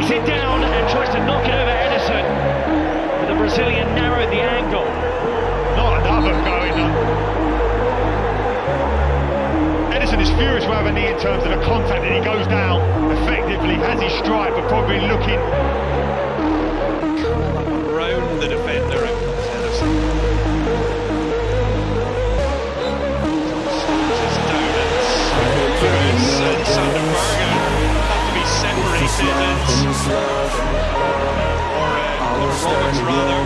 takes it down and tries to knock it over Edison. But the Brazilian narrowed the angle. Not another going on. Edison is furious with having a knee in terms of the contact, and he goes down effectively, has his strike, but probably looking. Around the defender of Edison. Just down and Sander Berger have to be separated, or Roberts rather.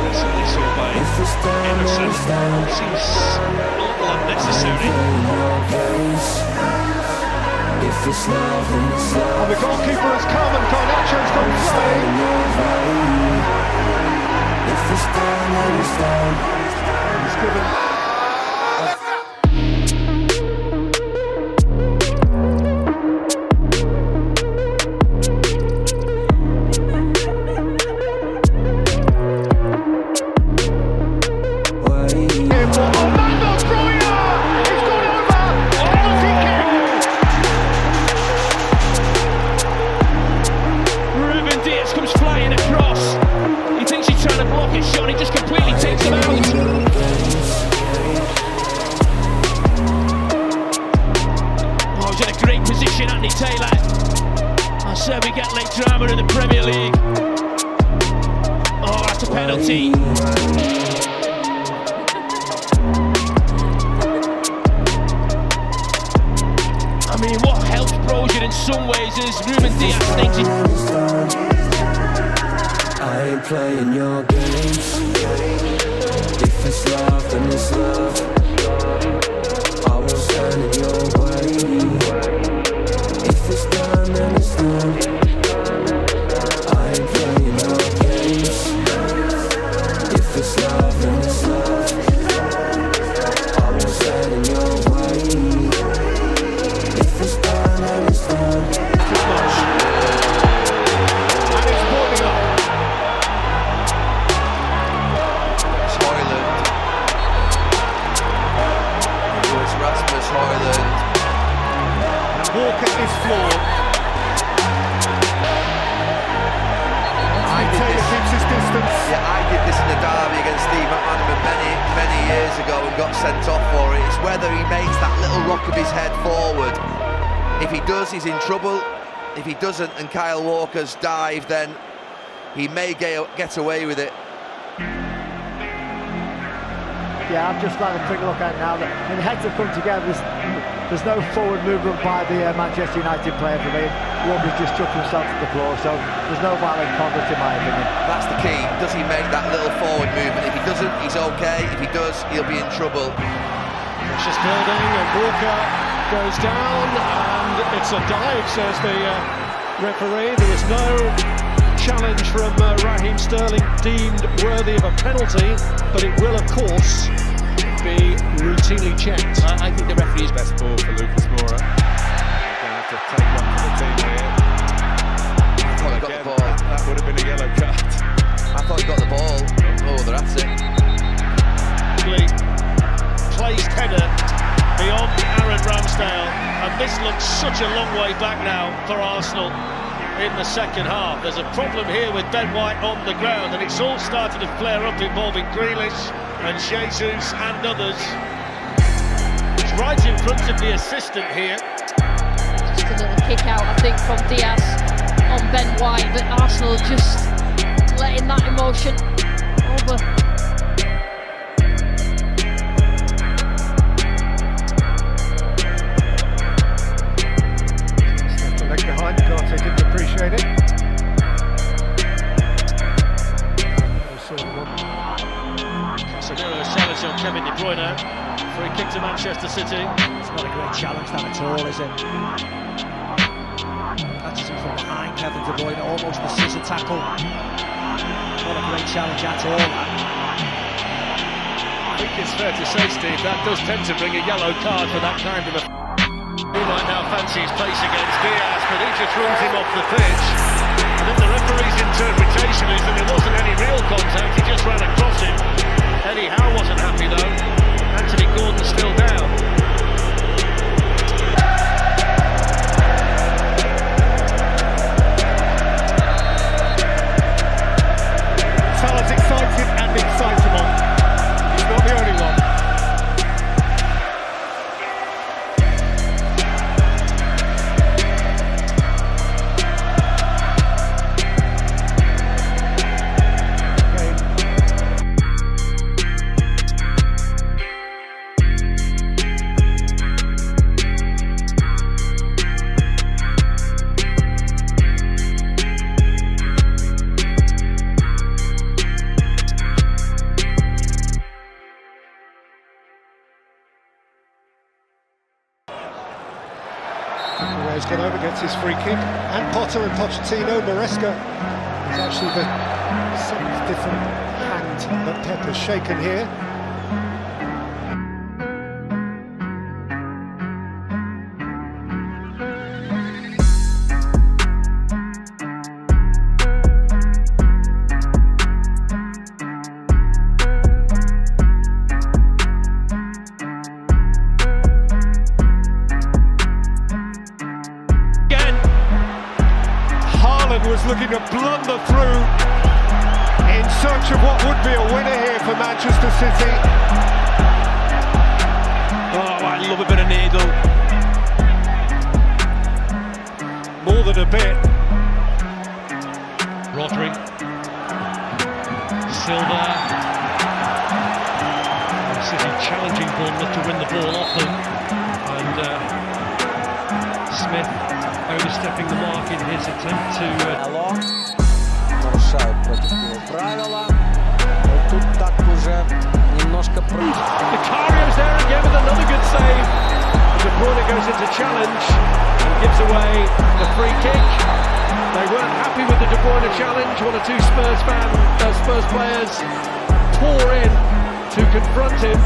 Recently so by Emerson. Seems a little unnecessary. And the goalkeeper has come and Garnacho's gone flying. He's given. Shot, he just completely takes him out. Oh, he's in a great position, Andy Taylor. I said we get late drama in the Premier League. Oh, that's a penalty. I mean, what helps Brozier in some ways is Ruben Dias thinks he... I ain't playing your games. If it's love, then it's love. I won't stand in your way. If it's done, then it's done. I ain't playing your games. If it's love, then it's love. I won't stand in your way. If it's done, then it's done. Walker is floored. Taylor keeps his distance. Yeah, I did this in the derby against Steve McManaman many years ago and got sent off for it. It's whether he makes that little rock of his head forward. If he does, he's in trouble. If he doesn't and Kyle Walker's dive, then he may get away with it. Yeah, I'm just having a quick look at it now. The heads have come together. There's no forward movement by the Manchester United player for me. Walker's just chucked himself to the floor, so there's no violent conduct in my opinion. That's the key. Does he make that little forward movement? If he doesn't, he's okay. If he does, he'll be in trouble. Just building, and Walker goes down, and it's a dive, says the referee. There was no challenge from Raheem Sterling deemed worthy of a penalty, but it will, of course, be routinely checked. I think the referee is best ball for Lucas Moura. He's going to have to take one for the team here. I thought he got the ball. That would have been a yellow card. I thought he got the ball. Oh, they're at it. Placed header beyond Aaron Ramsdale, and this looks such a long way back now for Arsenal in the second half. There's a problem here with Ben White on the ground, and it's all started to flare up involving Grealish and Jesus and others. It's right in front of the assistant here. Just a little kick out, I think, from Diaz on Ben White, but Arsenal just letting that emotion over. Leg behind, Carter didn't appreciate it. Casemiro sells on Kevin De Bruyne. Free kick to Manchester City. It's not a great challenge that at all, is it? Catches him from behind, Kevin De Bruyne, almost the scissor tackle. Not a great challenge at all. I think it's fair to say, Steve, that does tend to bring a yellow card for that kind of a... He might now fancy his place against Diaz, but he just runs him off the pitch. And then the referee's interpretation is that there wasn't any real contact, he just ran across him. Eddie Howe wasn't happy though. Anthony Gordon's still down. gets his free kick. And Potter and Pochettino, Maresca is actually the seventh different hand that Pep has shaken here. Was looking to blunder through in search of what would be a winner here for Manchester City. Oh, I love a bit of needle. More than a bit. Rodri. Silva. City challenging Bournemouth to win the ball off them. And Smith overstepping the mark in his attempt to... нарушают против него правила. Вот тут так уже немножко... Vicario's there again with another good save. De Bruyne goes into challenge and gives away the free kick. They weren't happy with the De Bruyne challenge. One or two Spurs players pour in to confront him.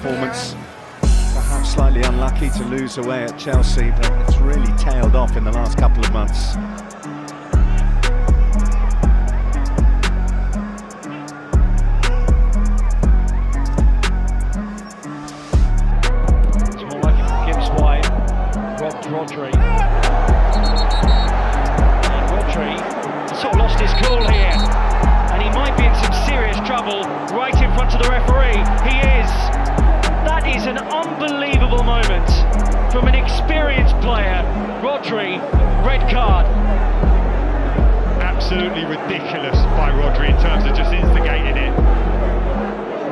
Performance, perhaps slightly unlucky to lose away at Chelsea, but it's really tailed off in the last couple of months. It's more like it from Gibbs White. Rodri. And Rodri sort of lost his cool here. And he might be in some serious trouble right in front of the referee. He is. That is an unbelievable moment from an experienced player. Rodri, red card. Absolutely ridiculous by Rodri in terms of just instigating it.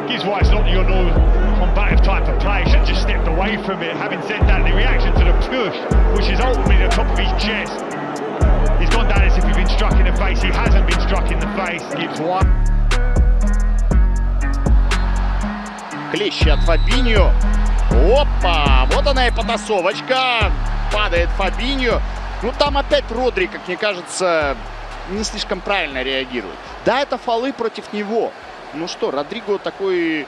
Gibbs White's not your normal combative type of player, should just stepped away from it. Having said that, the reaction to the push, which is ultimately the top of his chest, he's gone down as if he's been struck in the face. He hasn't been struck in the face. Gibbs White. Клещи от Фабиньо. Опа! Вот она и потасовочка. Падает Фабиньо. Ну там опять Родри, как мне кажется, не слишком правильно реагирует. Да, это фолы против него. Ну что, Родриго такой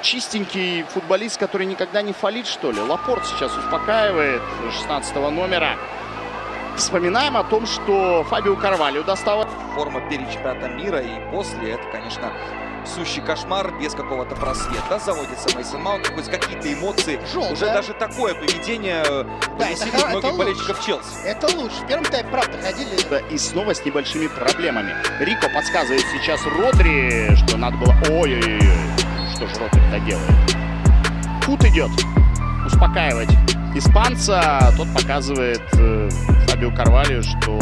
чистенький футболист, который никогда не фолит, что ли. Лапорт сейчас успокаивает 16-го номера. Вспоминаем о том, что Фабио Карвальо достала. Форма перед чемпионатом мира и после, это, конечно, сущий кошмар, без какого-то просвета. Заводится Мейсон Маунт, хоть какие-то эмоции. Уже даже такое поведение повеселит многих болельщиков Челси. Это лучше. В первом тайме, правда, ходили. И снова с небольшими проблемами. Рико подсказывает сейчас Родри, что надо было... Ой-ой-ой, что же Родри-то делает? Тут идет успокаивать испанца. Тот показывает Фабио Карвальо, что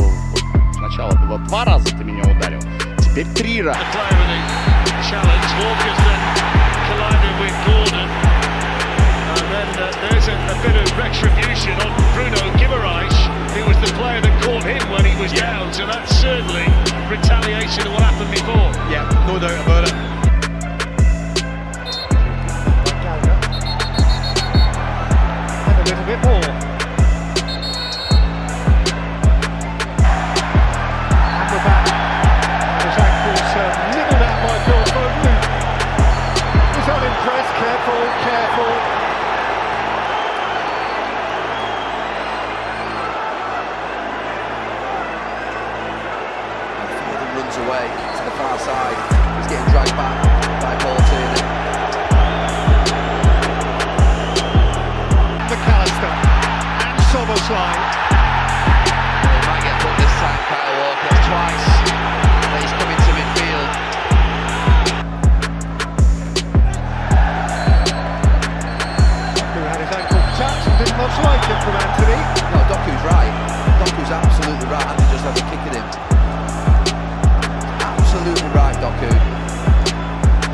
сначала было 2 раза ты меня ударил, теперь 3 раза. Challenge, Walker's then collided with Gordon, and then there's a bit of retribution on Bruno Guimaraes, who was the player that caught him when he was down, so that's certainly retaliation of what happened before. Yeah, no doubt about it. And a little bit more. And we're back. His ankles nibbled at by Phil Foden. He's unimpressed. Careful, careful. Foden runs away to the far side. He's getting dragged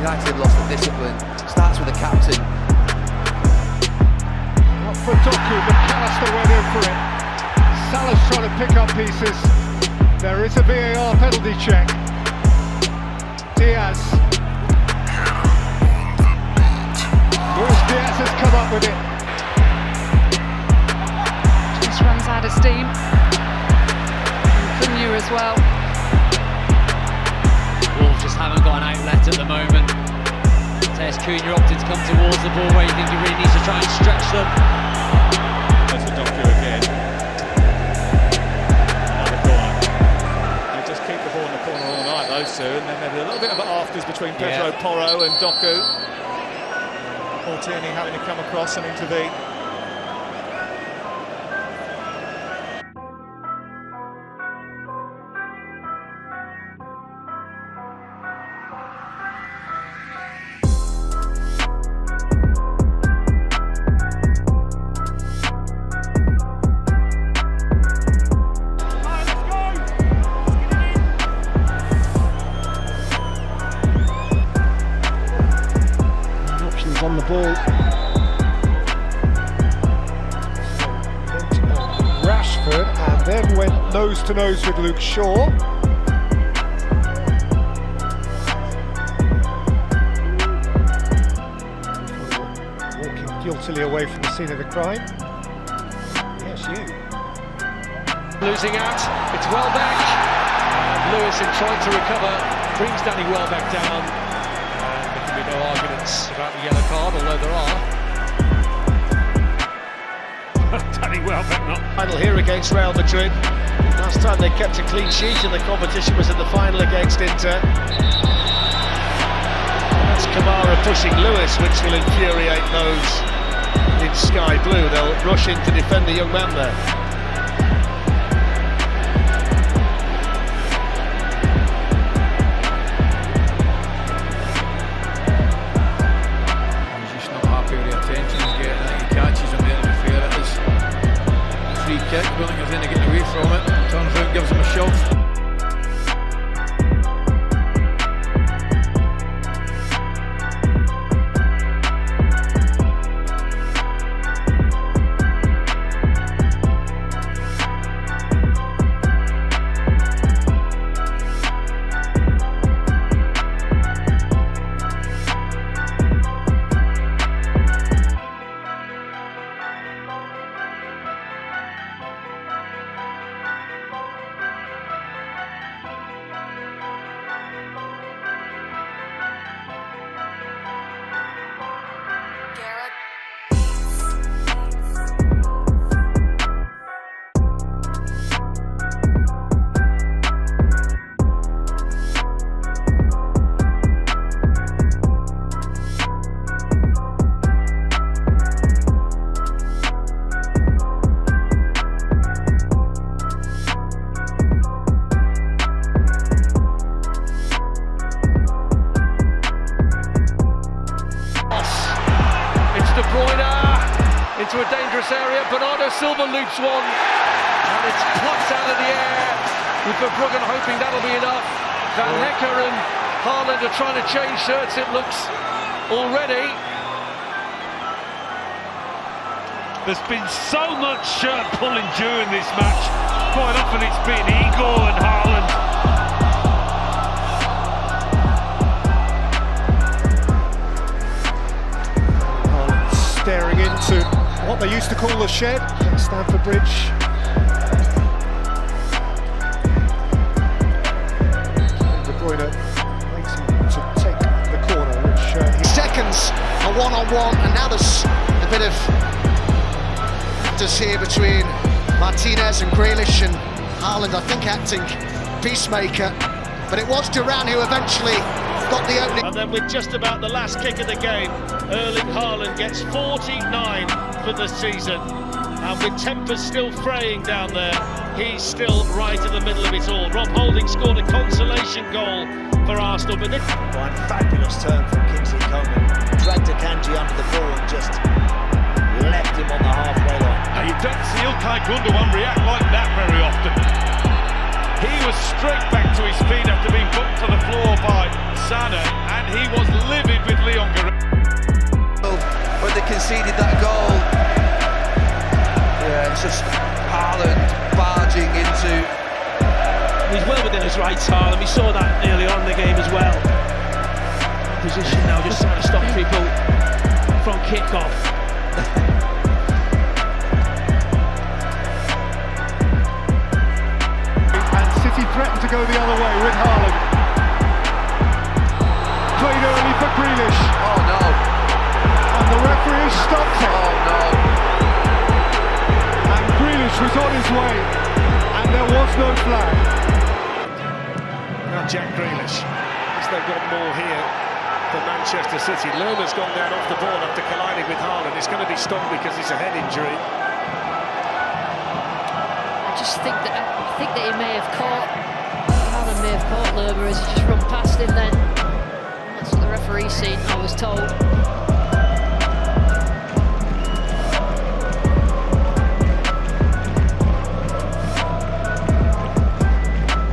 United have lost the discipline. Starts with the captain. Not for Doku, McAllister went in for it. Salah's trying to pick up pieces. There is a VAR penalty check. Diaz. Luis Diaz has come up with it. Just runs out of steam. Cunha as well. Wolves just haven't got an outlet at the moment. Tess Cunha opted to come towards the ball where you think he really needs to try and stretch them. There's the Doku again. Another corner. They just keep the ball in the corner all night, those two, and then there's a little bit of an afters between Pedro Porro and Doku. Tierney having to come across and intervene. On the ball. Rashford, and then went nose to nose with Luke Shaw. Walking guiltily away from the scene of the crime. Yes, you. Losing out, it's Welbeck. And Lewis, in trying to recover, brings Danny Welbeck down. No arguments about the yellow card, although there are. Danny Welbeck not Final here against Real Madrid. Last time they kept a clean sheet in the competition was in the final against Inter. That's Kamara pushing Lewis, which will infuriate those in sky blue. They'll rush in to defend the young man there. Willinger's in to get away from it, turns around, gives him a shove. Into a dangerous area, Bernardo Silva loops one, and it's plucked out of the air, with Verbruggen hoping that'll be enough. Van Hecker and Haaland are trying to change shirts, it looks, already. There's been so much shirt pulling during this match. Quite often it's been Igor and Haaland. Staring into what they used to call the shed at Stamford Bridge. De Bruyne waiting to take the corner, which seconds, a one-on-one, and now there's a bit of actors here between Martinez and Grealish, and Haaland, I think, acting peacemaker, but it was Duran who eventually got the opening. And then with just about the last kick of the game, Erling Haaland gets 49 for the season, and with tempers still fraying down there, he's still right in the middle of it all. Rob Holding scored a consolation goal for Arsenal, but this... Fabulous turn from Kingsley Coman, dragged Akanji under the ball and just left him on the halfway line. Now you don't see Ilkay Gundogan react like that very often. He was straight back to his feet after being put to the floor by Sané, and he was livid. against Haaland. We saw that early on in the game as well. Position now, just trying to stop people from kick-off. And City threatened to go the other way with Haaland. Played early for Grealish. Oh no. And the referee stopped it. Oh no. And Grealish was on his way. And there was no flag. Now Jack Grealish, as they've got more here for Manchester City. Lerner's gone down off the ball after colliding with Haaland. It's going to be stopped because it's a head injury. I just think that he may have caught Haaland may have caught Lerner as he just run past him then. That's what the referee's seen, I was told.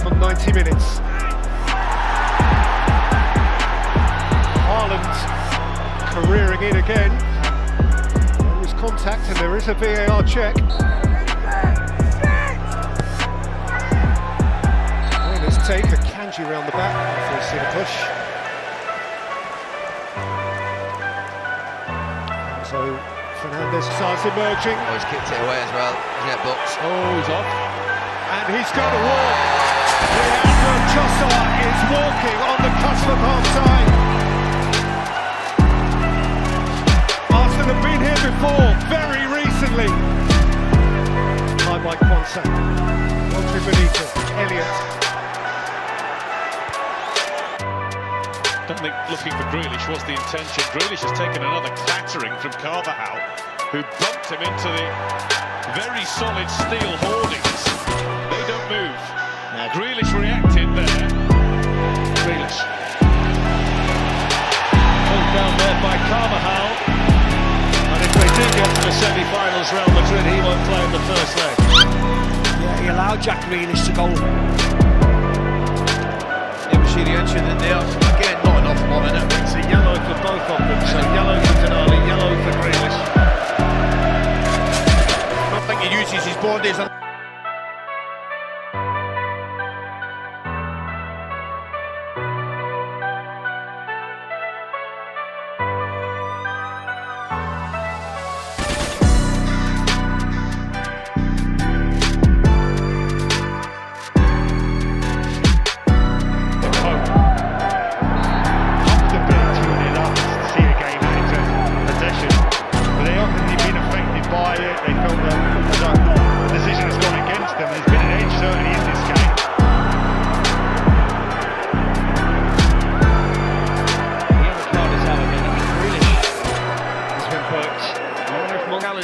On 90 minutes. Haaland careering in again. There was contact and there is a VAR check. Let's take a Kanji round the back after a center push. So Fernandes starts emerging. Oh, he's kicked it away as well. He's get booked. Oh, he's off. And he's got to walk. Leandro Trossard is walking on the cusp of half-time. Arsenal have been here before, very recently. Time by Kwanzaa. Rodri Benito, Elliott. I don't think looking for Grealish was the intention. Grealish has taken another clattering from Carvajal, who bumped him into the very solid steel hoardings. They don't move. Now Grealish reacted there. Grealish. Pulled down there by Carvajal. And if they do get to the semi-finals, Real Madrid, he won't play in the first leg. Yeah, he allowed Jack Grealish to go. See the entry in there. Again, not enough momentum. It's a yellow for both of them. So yellow for Tonali, yellow for Grealish. I don't think he uses his bodies.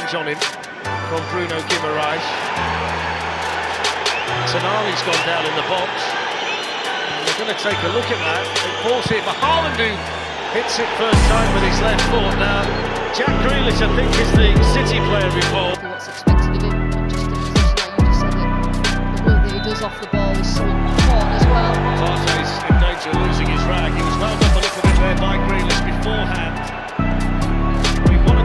On him from Bruno Guimaraes. Tonali's gone down in the box. And they're going to take a look at that. It falls here for Haaland, who hits it first time with his left foot. Now, Jack Grealish, I think, is the City player involved. What's expected of him, just in position like you just said, the work that he does off the ball is so important as well. Partey's in danger of losing his rag. He was wound up a little bit there by Grealish beforehand.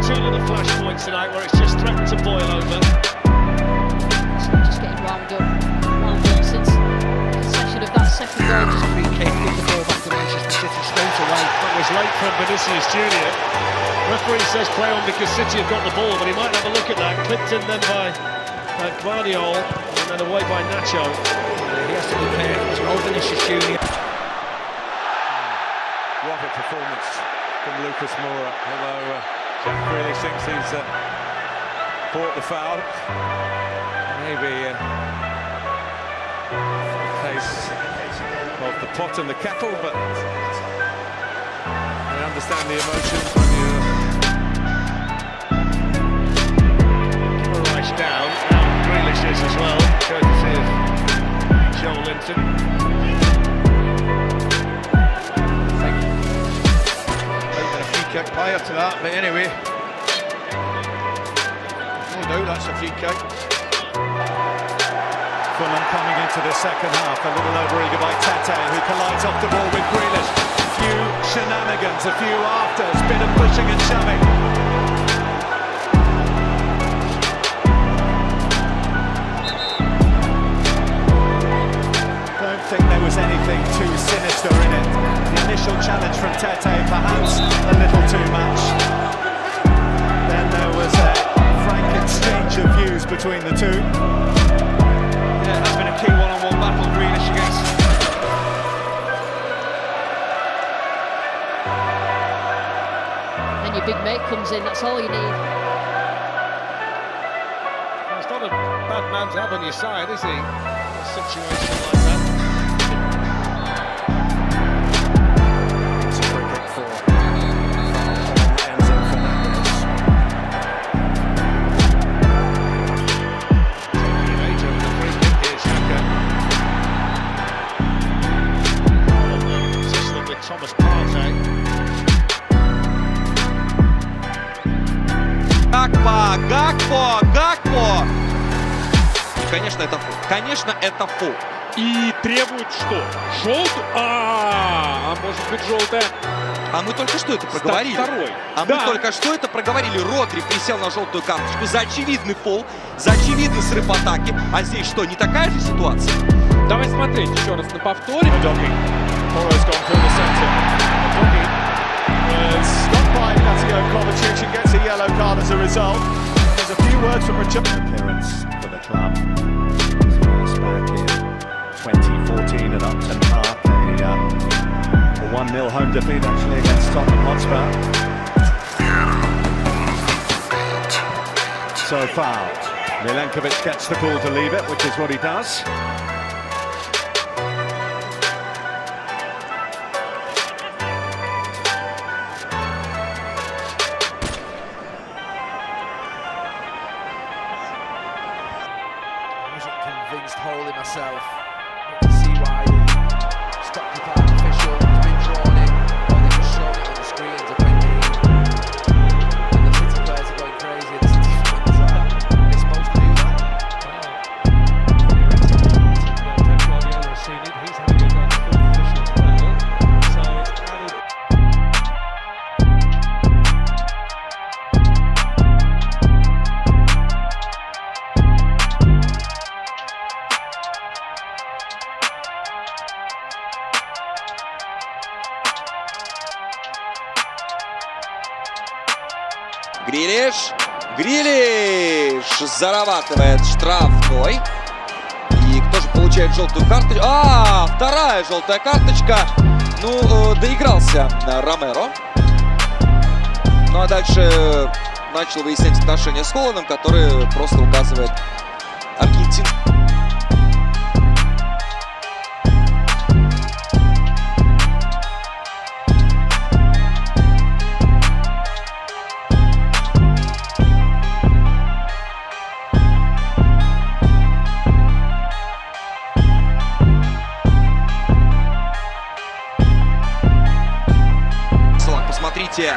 Two little flash points tonight where it's just threatened to boil over. So just getting wound up since the concession of that second goal. Just free kick with the ball back to Manchester City straight away. That was late from Vinicius Junior. Referee says play on because City have got the ball, but he might have a look at that. Clipped in then by Guardiola and then away by Nacho. He has to be careful as well, Vinicius Junior. What a performance from Lucas Moura, although Jack Grealish thinks he's bought the foul. Maybe a case of the pot and the kettle, but I understand the emotions when you Guimaraes down, now Grealish is as well, courtesy of Joel Linton. Kick prior to that, but anyway, no doubt that's a free kick. Fulham coming into the second half, a little over eager by Tete, who collides off the ball with Grealish. A few shenanigans, a few afters, bit of pushing and shoving. Don't think there was any anything too sinister in it. The initial challenge from Tete perhaps a little too much. Then there was a frank exchange of views between the two. Yeah, that's been a key one-on-one battle, Grealish against. Then your big mate comes in, that's all you need. It's not a bad man to have on your side, is he? A situation like that. It's a free kick for Enzo Fernandez. Taking an age over the free kick here, Saka. Sizzling with Thomas Partey. Гакпо! И, конечно, это фол. Конечно, это фол. И требует что? Желтую? А может быть желтая? А мы только что это проговорили. Второй. Мы только что это проговорили. Родри присел на желтую карточку за очевидный фол, за очевидный срыв атаки. А здесь что, не такая же ситуация? Давай смотреть еще раз на повторе. Stopped by Ignacio Kovacic and gets a yellow card as a result. There's a few words from Richard. Appearance for the club. First back in 2014 at Upton Park. A 1-0 home defeat actually against Tottenham Hotspur. So fouled. Milenkovic gets the call to leave it, which is what he does. Convinced wholly myself not to see why the Stock Department official has been drawn in, or they were showing it on the screens of when the City players are going crazy and the City fans are they supposed to do that? Pep Guardiola has seen it, he's having it on the full official as well, so it's added. Грилиш зарабатывает штрафной. И кто же получает желтую карточку? Вторая желтая карточка. Ну, доигрался Ромеро. Ну, а дальше начал выяснять отношения с Холландом, который просто указывает Аргентину. Посмотрите,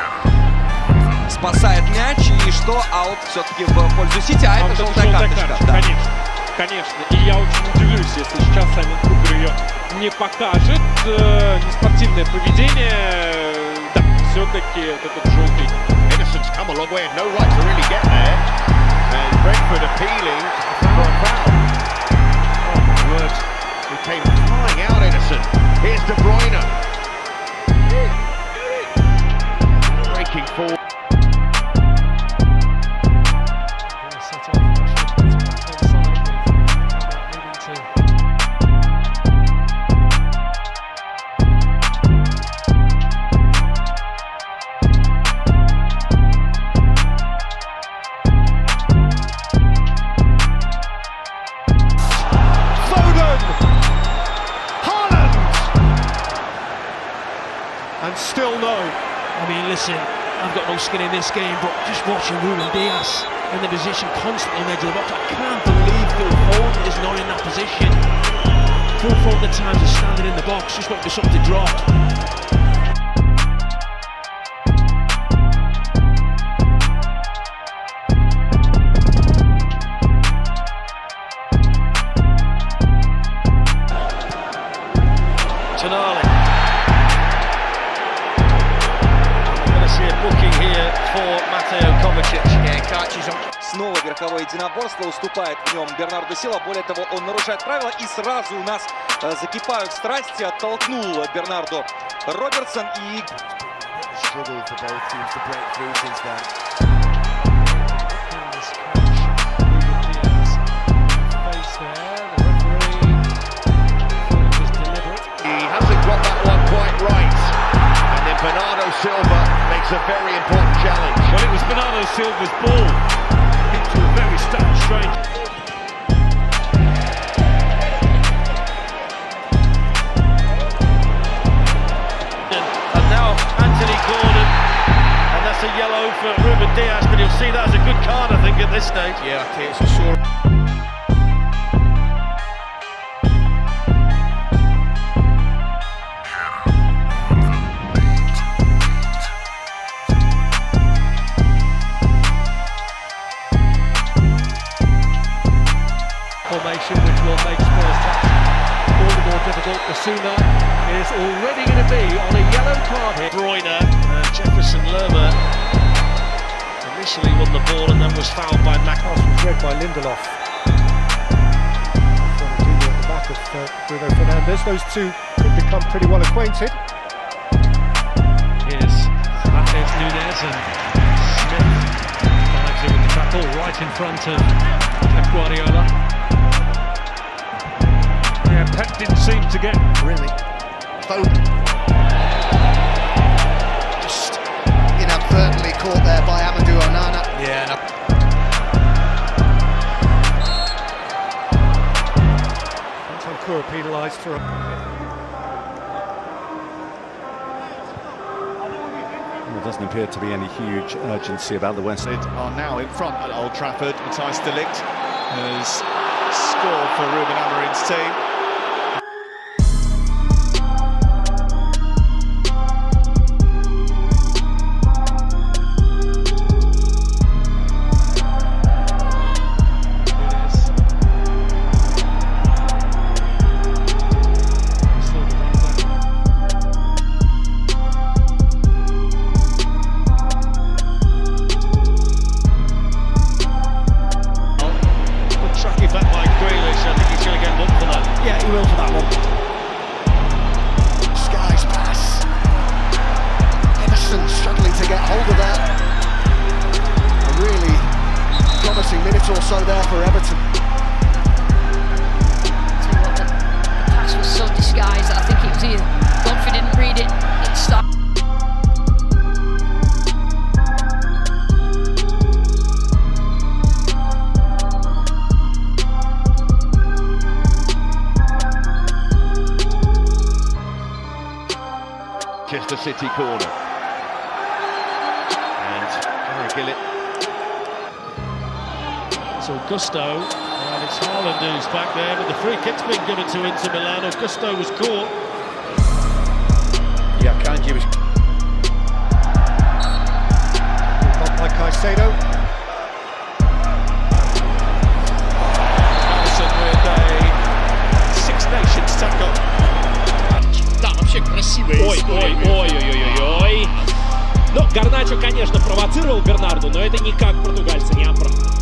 спасает мяч, и что, аут все-таки в пользу Сити, а это желтая карточка. Да. Конечно. И я очень удивлюсь, если сейчас Саймон Купер ее не покажет. Неспортивное поведение, да, все-таки вот этот желтый. Innocent's come a long way and no right to really get there. And Brentford appealing for a foul. Oh my word, he came flying out, Innocent. Here's De Bruyne. Breaking forward. And still no. I mean, listen, I've got no skin in this game, but just watching Ruben Dias in the position constantly on the edge of the box, I can't believe Phil Foden is not in that position. Phil Foden at times is standing in the box, just waiting for something to drop. Tonali. We're going to see a booking here for Mateo Kovacic. Снова верховое единоборство, уступает в нем Бернардо Силва. Более того, он нарушает правила, и сразу у нас закипают страсти. Оттолкнул Бернардо Робертсон и... Bernardo Silva makes a very important challenge. Well, it was Bernardo Silva's ball into a very strange. And now Anthony Gordon, and that's a yellow for Ruben Diaz, but you'll see that as a good card, I think, at this stage. Yeah, I think it's a sure. Formation which will make Spurs' task all the more difficult. Basuna is already going to be on a yellow card here. Bruyne, Jefferson Lerma initially won the ball and then was fouled by Mac. Pass was read by Lindelof. Fernandinho at the back of Bruno Fernandes. Those two could become pretty well acquainted. Here's Matheus Nunes, and Smith dives in with the tackle right in front of Pep Guardiola. Yeah, Pep didn't seem to get really Foden. Just inadvertently caught there by Amadou Onana. Yeah. Tankura penalised for a... There doesn't appear to be any huge urgency about the West End. Are now in front at Old Trafford. Matthijs de Ligt has scored for Ruben Amorim's team. Or so there for Everton. The pass was so disguised that I think it was either Godfrey didn't read it at the start. Manchester City corner. And Gillett. Augusto, and it's Haaland who's back there, but the free kick's been given to Inter Milan. Augusto was caught. Yeah, Kanji was... By Caicedo. Allison with a Six Nations tackle. Да, вообще красивая история. Ой. Ну, Гарначо, конечно, провоцировал Бернарду, но это никак португальца не оправдывает.